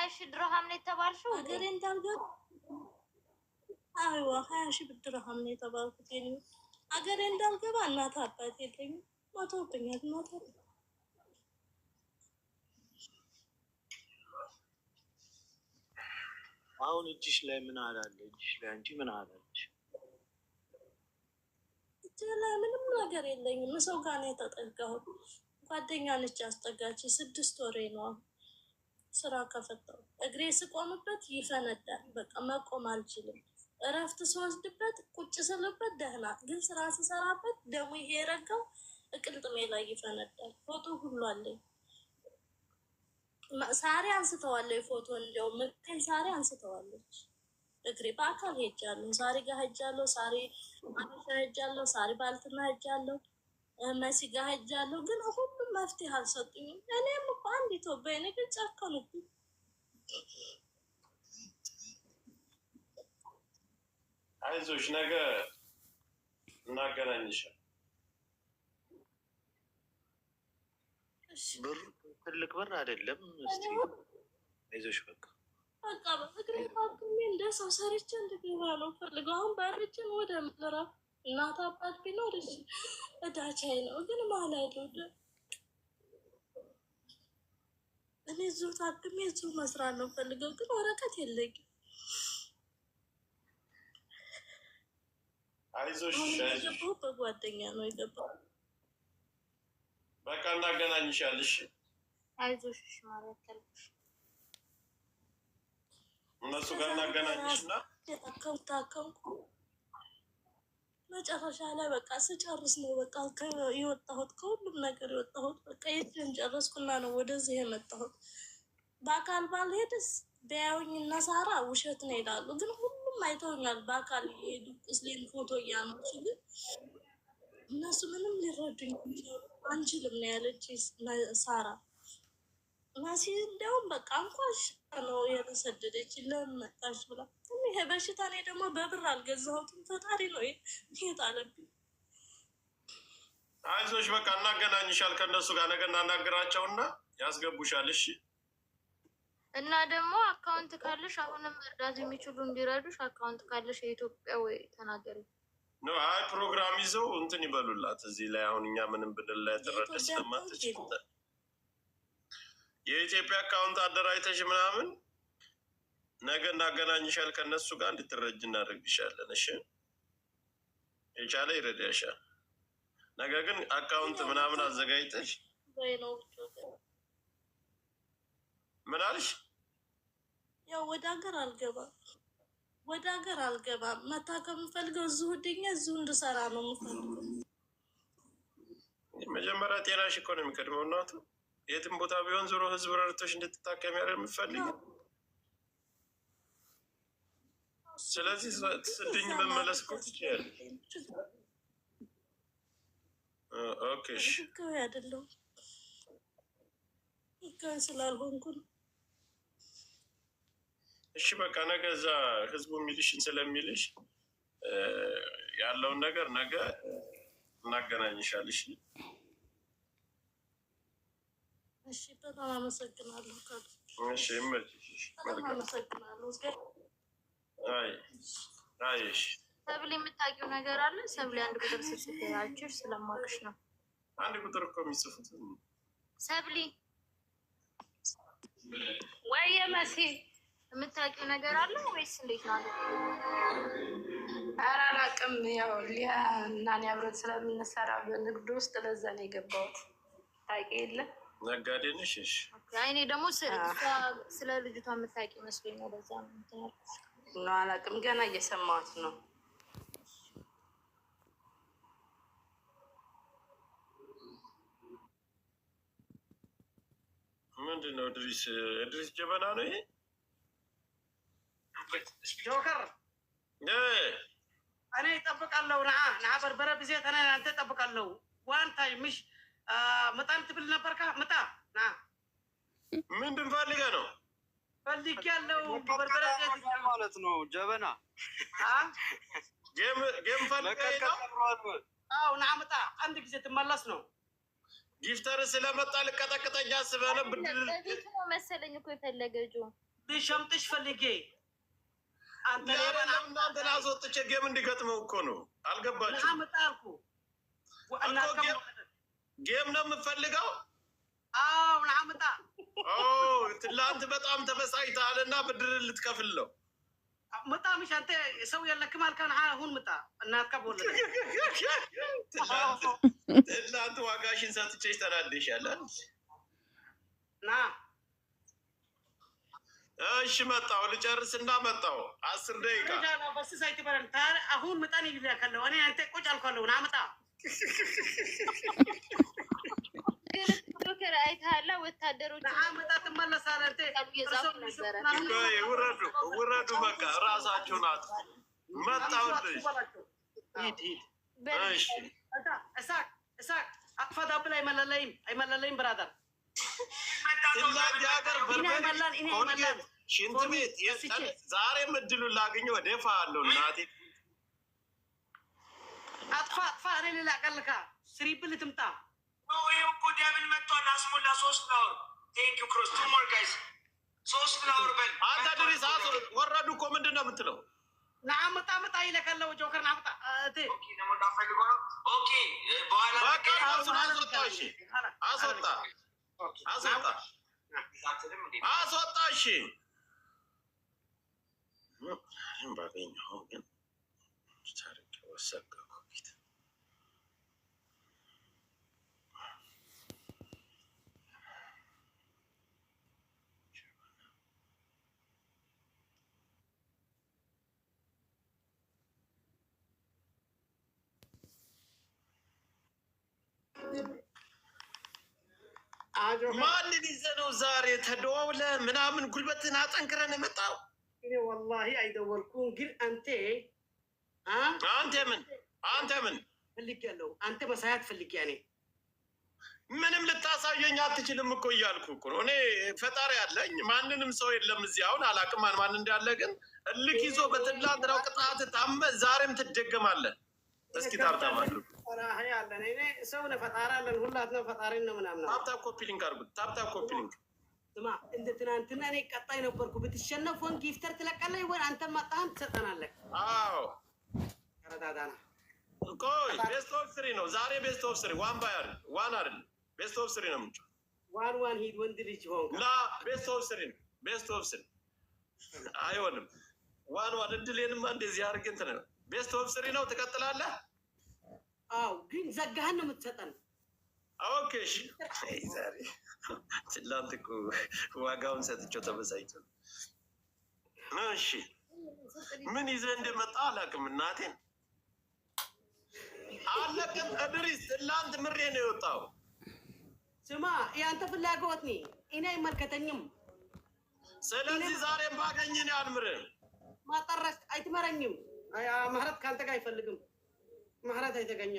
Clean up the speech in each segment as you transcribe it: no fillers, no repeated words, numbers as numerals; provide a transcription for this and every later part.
20,000 ድርሃም ነው የተባልሽው? ሀገሬ እንዳልገባ አይዋ 20,000 ድርሃም ነው የተባልኩት። የኔ ሀገሬ እንዳልገባ እናት አባት የለኝም። ሞተውብኛል። እናት አሁን እጅሽ ላይ ምን አላለ? እጅሽ ላይ አንቺ ምን አላለሽ? እጅ ላይ ምንም ነገር የለኝም። ሰው ጋር ነው የተጠጋሁት። ጓደኛ ነች ያስጠጋች። 6 ወሬ ነው ስራ ከፈታው። እግሬ ስቆምበት ይፈነዳል። በቃ መቆም አልችልም። እረፍት ስወስድበት ቁጭ ስልበት ደህና፣ ግን ስራ ስሰራበት ደግሞ ይሄ የረጋው እቅልጥሜ ላይ ይፈነዳል። ፎቶ ሁሉ አለኝ። ሳሪ አንስተዋለሁ ፎቶ። እንዲያው ምክል ሳሪ አንስተዋለች። እግሬ በአካል ሄጃለሁ። ሳሪ ጋር ሄጃለሁ። ሳሪ አነሻ ሄጃለሁ። ሳሪ ባልትና ሄጃለሁ። መሲ ጋር ሄጃለሁ። ግን ሁሉም መፍትሄ አልሰጡኝም። እኔም እኮ አንድ ኢትዮጵያ እኔ ግን ጨከኑብኝ። አይዞሽ ነገ እናገናኝሻል። ብር ትልቅ ብር አይደለም። እስቲ አይዞሽ በቃ እግሬ ታክሜ እንደ ሰው ሰርቼ እንድገባ ነው ፈልገው። አሁን ባርችን ወደ ምዕራፍ እናት አባት ቢኖርሽ እዳቻይ ነው። ግን ማለት ነው እኔ እዚሁ ታክሜ እዚሁ መስራት ነው ፈልገው። ግን ወረቀት የለኝም። አይዞሽ የገባው በጓደኛ ነው የገባው። በቃ እናገናኝሻለሽ። አይዞሽ ማለት ያለሽ እነሱ ጋር እናገናኝሽና ታከምኩ። መጨረሻ ላይ በቃ ስጨርስ ነው በቃ የወጣሁት ከሁሉም ነገር የወጣሁት። በቃ የትን ጨረስኩና ነው ወደዚህ የመጣሁት። በአካል ባልሄድስ ቢያዩኝ እና ሳራ ውሸት ነው ይላሉ። ግን ሁሉም አይተውኛል። በአካል የሄዱ ቁስሌን ፎቶ እያነሱ፣ ግን እነሱ ምንም ሊረዱኝ አንችልም ነው ያለች ሳራ። መሲ እንዲያውም በቃ እንኳን ነው የተሰደደች ለምን መጣች ብላ። ይሄ በሽታ እኔ ደግሞ በብር አልገዛሁትም። ፈጣሪ ነው የጣለብኝ። አይዞሽ በቃ እናገናኝሻል ከእነሱ ጋር። ነገ እናናገራቸውና ያስገቡሻል። እሺ። እና ደግሞ አካውንት ካለሽ አሁንም እርዳት የሚችሉ እንዲረዱሽ አካውንት ካለሽ የኢትዮጵያ ወይ ተናገሪ ነው። አይ ፕሮግራም ይዘው እንትን ይበሉላት እዚህ ላይ። አሁን እኛ ምንም ብድል ላይ ተረዳ ስለማትችል የኢትዮጵያ አካውንት አደራጅተሽ ምናምን ነገ እናገናኝሻል ከእነሱ ጋር እንድትረጅ እናደርግሻለን። እሺ የቻለ ይረዳሻል። ነገ ግን አካውንት ምናምን አዘጋጅተሽ ምን አልሽ? ያው ወደ ሀገር አልገባም። መታከም የምፈልገው እዚሁ ድኜ እዚሁ እንድሰራ ነው የምፈልገው። መጀመሪያ ጤናሽ እኮ ነው የሚቀድመው እናቱ። የትም ቦታ ቢሆን ዞሮ ህዝብ ረድቶሽ እንድትታከም ያለ የምፈልግ። ስለዚህ ስድኝ መመለስ እኮ ትችያለሽ። ኦኬ እሺ። ህጋዊ አይደለሁም። ህጋዊ ስላልሆንኩ ነው። እሺ በቃ ነገ እዛ ህዝቡ የሚልሽን ስለሚልሽ ያለውን ነገር ነገ እናገናኝሻለሽ። እሺ በጣም አመሰግናለሁ። እሺ ይመችሽ። በጣም አመሰግናለሁ። አይ እሺ። ሰብሊ የምታውቂው ነገር አለ? ሰብሊ አንድ ቁጥር ስጽፍላችሁ ስለማውቅሽ ነው። አንድ ቁጥር እኮ የሚጽፉት ሰብሊ ወይ መሲ የምታውቂው ነገር አለ ወይስ እንዴት ነው? ኧረ አላውቅም። ያው ሊያ እና እኔ አብረን ስለምንሰራ በንግድ ውስጥ ለዛ ነው የገባሁት። ታውቂ የለ ነጋዴ ነሽ? እሺ። እኔ ደግሞ ስለ ልጅቷ የምታውቂ መስሎኝ ነው። ለዛ ነው እንትን ያልኩሽ። ነው አላውቅም። ገና እየሰማሁት ነው። ምንድን ነው? እድሪስ ጀበና ነው ይሄ? ጆከር እኔ እጠብቃለሁ። ና በርበረ ጊዜ ተነ አንተ እጠብቃለሁ። ዋንታ ምሽ መጣን ትብል ነበርካ? መጣ ና። ምንድን ፈልገ ነው? ፈልግ ያለው በርበረ ማለት ነው። ጀበና ጌም ፈልገ ነው? አዎ ና መጣ። አንድ ጊዜ ትመለስ ነው። ጊፍተር ስለመጣ ልቀጠቅጠኛ አስበህ ነው? በፊት ነው መሰለኝ እኮ የፈለገችው። ልሸምጥሽ ፈልጌ አንተ እናንተ ላስወጥቼ ጌም እንዲገጥመው እኮ ነው። አልገባችሁም? አመጣልኩ ጌም ነው የምፈልገው። አዎ ናምጣ ትላንት በጣም ተበሳጭተሃልና ብድር ልትከፍል ነው። ምጣ ምሽ አንተ ሰው የለክም አልከን አሁን ምጣ እናትካ በወለደ ትላንት ዋጋሽን ሰጥቼሽ ተናደሻለህ። ና እሺ መጣሁ ልጨርስና መጣሁ 10 ደቂቃ በስ ሳይት በረን አሁን ምጣን ይልካለሁ እኔ አንተ ቁጭ አልኳለሁ ና ምጣ ዶክተር አይታላ ወታደሮች ምጣ ትመለሳለህ ውረዱ በቃ ራሳችሁ ናት መጣሁልሽ ሂድ እሺ እሳቅ አጥፋ ብላ አይመለለይም ብራዘር ትላንት የሀገር በርበሬ ሽንት ቤት ዛሬም እድሉን ላገኘው ደፋ አለው እናቴ አጥፋ እኔ ሌላ ቀልካ ስሪብል ትምጣ ይኸው እኮ ዲያብል መጥቷል። አስሞላ 3 ነው። ቴንክ ዩ ክሮስ 2 ሞር ጋይስ 3 ነው። ወርበል አንተ ድሪስ ወረዱ እኮ ምንድን ነው የምትለው? ናምጣ ይለካለው ጆከር ናምጣ እቴ ኦኬ ነው ማዳፈልጎ ነው። ኦኬ በኋላ በቃ አስወጣ እሺ ባገኘኸው ግን ታሪክ ወሰቀው ፊት ማንን ይዘህ ነው ዛሬ ተደዋውለ ምናምን ጉልበትን አጠንክረን የመጣው? እኔ ወላሂ አይደወልኩም፣ ግን አንተ ምን ፈልጌያለሁ። አንተ መሳያት ፈልጌ እኔ ምንም ልታሳየኝ አትችልም እኮ እያልኩ እኮ ነው። እኔ ፈጣሪ አለኝ፣ ማንንም ሰው የለም እዚህ። አሁን አላቅም ማን እንዳለ፣ ግን እልክ ይዞ በትላንትናው ቅጣት ታመ ዛሬም ትደገማለህ። እስኪ ታብታባሉ ያለን እኔ ሰው ነው ፈጣሪ አለን፣ ሁላት ነው ፈጣሪ ነው ምናምን። ታብታብ ኮፒ ሊንክ አድርጉት፣ ታብታብ ኮፒ ሊንክ። ስማ እንደ ትናንትና እኔ ቀጣይ ነበርኩ። ብትሸነፍ ወን ጊፍተር ትለቀለህ ወይ አንተ ማጣህም ትሰጠናለህ። አዎ ረዳዳና ቆይ ቤስት ኦፍ 3 ነው ዛሬ። ቤስት ኦፍ 3 ዋን ባያር ዋን አይደል? ቤስት ኦፍ 3 ነው ምንጭ ዋን ሂድ ወንድ ልጅ ሆንክ ላ ቤስት ኦፍ 3 ነው። ቤስት ኦፍ 3 አይሆንም። ዋን እድሌንማ እንደዚህ አድርገን እንትን ነው። ቤስት ኦፍ 3 ነው። ትቀጥላለህ። አዎ ግን ዘጋህን ነው የምትሰጠን። ኦኬ እሺ። ዛሬ ትላንት እኮ ዋጋውን ሰጥቼው ተበሳጭቶ እሺ ምን ይዘህ እንደመጣ አላውቅም። እናቴን አለቅም። እድሪስ ትላንት ምሬ ነው የወጣው። ስማ የአንተ ፍላጎት ኔ እኔ አይመልከተኝም። ስለዚህ ዛሬም ባገኝ ነው አልምርም። ማጠረስ አይትመረኝም። ምህረት ከአንተ ጋር አይፈልግም። ምህረት አይተገኛ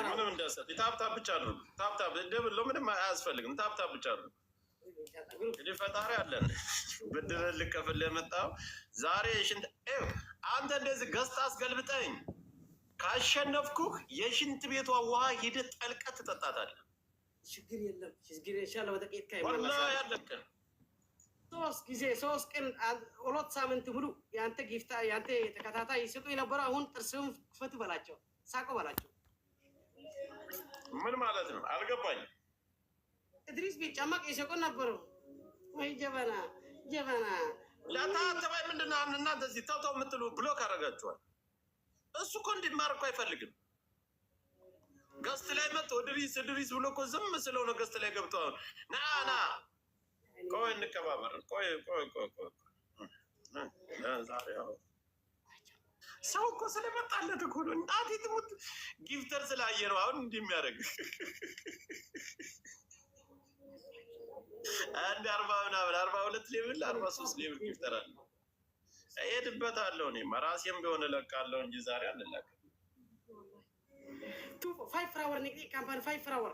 ምንም እንዳሰጥ ታብታብ ብቻ ነው። ታብታብ ደብሎ ምንም አያስፈልግም። ታብታብ ብቻ ነው። እንግዲህ ፈጣሪ አለን። ብድር ልከፍል የመጣው ዛሬ ሽንት አንተ እንደዚህ ገዝታ አስገልብጠኝ ካሸነፍኩህ የሽንት ቤቷ ውሃ ሂደህ ጠልቀህ ትጠጣታለህ። ችግር የለም። ችግር ይሻለ ወደቄት ወላ ያለቀ 3 ጊዜ 3 ቀን 2 ሳምንት ሙሉ ያንተ ጊፍታ ያንተ ተከታታይ ይስጡ የነበረ አሁን ጥርስም ክፈት በላቸው፣ ሳቆ በላቸው። ምን ማለት ነው አልገባኝም። እድሪስ ቢጨመቅ ይሰቁ ነበሩ ወይ ጀበና ለታተባይ ምንድነው እናንተ እዚህ ተውተው የምትሉ ብሎክ አደረጋችኋል። እሱ እኮ እንዲማር እኮ አይፈልግም። ገስት ላይ መጥቶ እድሪስ ብሎ እኮ ዝም ስለሆነ ገስት ላይ ገብተዋል። ና ቆይ እንከባበር። ቆይ ዛሬ ሰው እኮ ስለመጣለት እኮ ነው። እናቴ ትሙት ጊፍተር ስላየ ነው አሁን እንዲህ የሚያደርግ። አንድ 42 ሌብል 43 ሌብል ጊፍተር አለ። እሄድበታለሁ እኔ ራሴም ቢሆን እለቃለሁ እንጂ ዛሬ አንለቅም። 5 ፍራወር ንግዲ ካምፓኒ 5 ፍራወር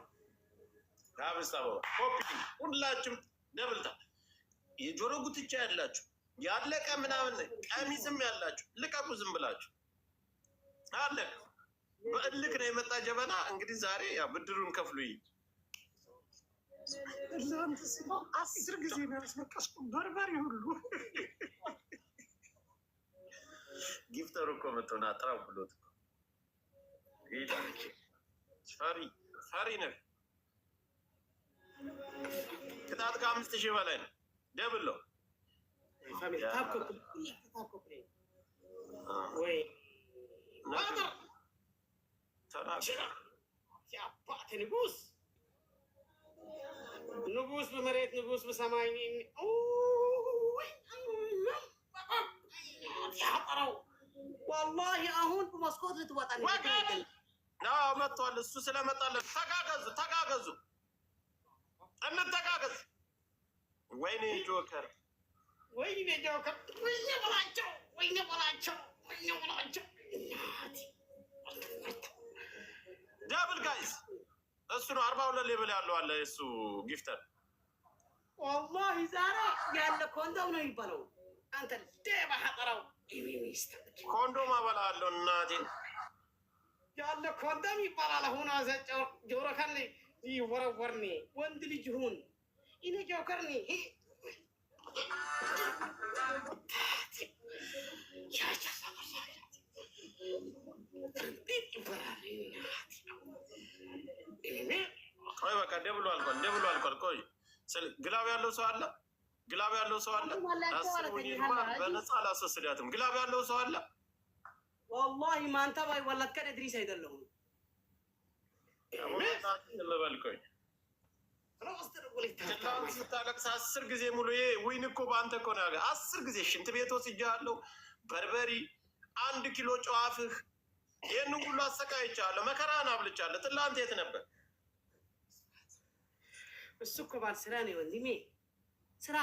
ካብስታው ኮፒ ሁላችሁም ደብልታ የጆሮ ጉትቻ ያላችሁ ያለቀ ምናምን ቀሚስም ያላችሁ ልቀቁ። ዝም ብላችሁ አለቀ። በእልክ ነው የመጣ ጀበና። እንግዲህ ዛሬ ያ ብድሩን ከፍሉ ለአንተ ስለ 10 ጊዜ ነው ያስለቀስኩ በርበሬ ሁሉ። ጊፍተሩ እኮ መቶና አጥራው ብሎት ፈሪ ነህ። ቅጣት ከ5000 በላይ ነው። ደብል ነው። ንጉስ በመሬት ንጉስ በሰማይ ያጠረው ወላሂ አሁን በመስኮት ልትወጣ መጥቷል። እሱ ስለመጣለን ተጋገዙ፣ እንተጋገዝ። ወይኔ ጆከር በላቸው። ደብል ጋይስ እሱ ነው 42 ሌብል ያለው አለ እሱ ጊፍተር። ወላሂ ዛሬ ያለ ኮንዶም ነው የሚባለው። አንተ ደባ ሀጠራው ኮንዶም አበላለሁ እናቴ ያለ ኮንዶም ይባላል። አሁን አዘጨው ጆሮ ካለ ይወረወርኒ ወንድ ልጅ ሁን እኔ ጆከርኒ ቆይ በቃ ደብሎ አልቋል። ቆይ ግላብ ያለው ሰው አለ። በነፃ አላስወስዳትም። ግላብ ያለው ሰው አለ። ወላሂ ማንተ ባይ ወላት ከደ ድሪስ አይደለም ልበልቆኝ ስታለቅስ 10 ጊዜ ሙሉ ይሄ ዊን እኮ በአንተ እኮ ነው። 10 ጊዜ ሽንት ቤት ወስጃለሁ። በርበሪ 1 ኪሎ ጨዋፍህ ይህንን ሁሉ አሰቃይቻለሁ። መከራን አብልቻለሁ። ትላንት የት ነበር? እሱ እኮ ባል ስራ ነው ወንድሜ፣ ስራ።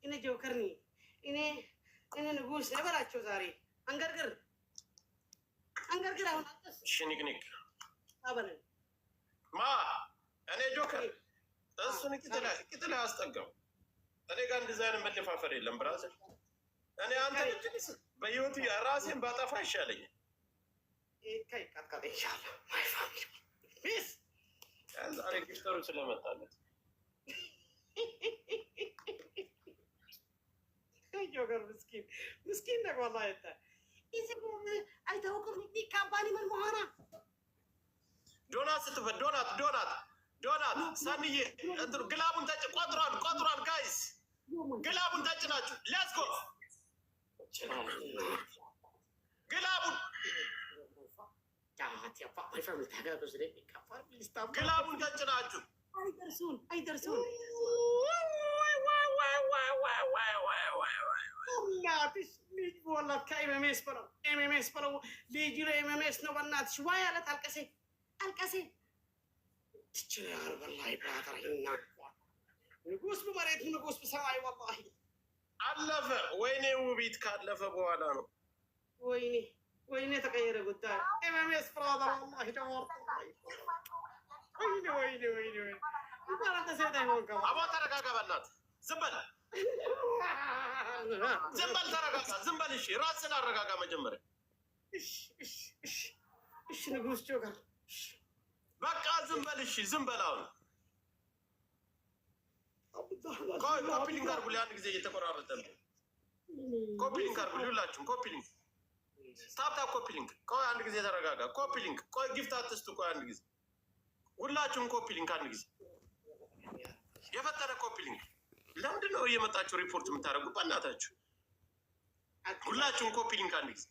እኔ ጆከርኒ እኔ ንጉስ ልበላቸው ዛሬ አንገርግር አሁን ሽኒቅኒቅ አበለን እኔ ጆከር እሱን ቂጥ ላይ አስጠጋው። እኔ ጋር እንደዚህ አይነት መደፋፈር የለም ብራዘር። እኔ አንተ ልጅ በህይወቱ ራሴን ባጠፋ ይሻለኛል። ዛሬ ጊፍተሩ ስለመጣለት ጆከር ምስኪን ነው ወላሂ። አይታወቅም ካምፓኒ ምን መሆና ዶናት ስትበት ዶናት ሳንዬ እንትኑ ግላቡን ተጭ ቆጥሯል ጋይስ ግላቡን ተጭናችሁ ሌትስ ጎ ግላቡን ተጭናችሁ አይደርሱን እናትሽ ልጅ ወላት ከኤምኤምኤስ በለው ልጅ ኤምኤምኤስ ነው። በእናትሽ ዋይ አለት አልቀሴ ትችላል ወላሂ ባታልና ንጉስ በመሬት ንጉስ በሰማይ ወላሂ አለፈ። ወይኔ ውቢት ካለፈ በኋላ ነው። ወይኔ ተቀየረ ጉዳይ። ኤምኤምኤስ ብራዘር ወላሂ ደወርኩ። ወይኔ ይባላል ተሰዳ ይሆን ከባ አባ ተረጋጋ፣ በእናትህ ዝም በል ተረጋጋ፣ ዝም በል። እሺ ራስን አረጋጋ መጀመሪያ። እሺ ንጉስ ጆከር በቃ ዝም በል። እሺ ዝም በል። አሁን ቆይ ኮፒሊንግ አድርጉልኝ። አንድ ጊዜ እየተቆራረጠ ነው። ኮፒሊንግ አድርጉልኝ ሁላችሁም። ኮፒሊንግ ታፕታፕ ኮፒሊንግ። ቆይ አንድ ጊዜ ተረጋጋ። ኮፒሊንግ ቆይ ጊፍት አትስጡ። ቆይ አንድ ጊዜ ሁላችሁም ኮፒሊንግ አንድ ጊዜ የፈጠረ ኮፒሊንግ። ለምንድን ነው እየመጣችሁ ሪፖርት የምታደርጉ? በእናታችሁ ሁላችሁም ኮፒሊንግ አንድ ጊዜ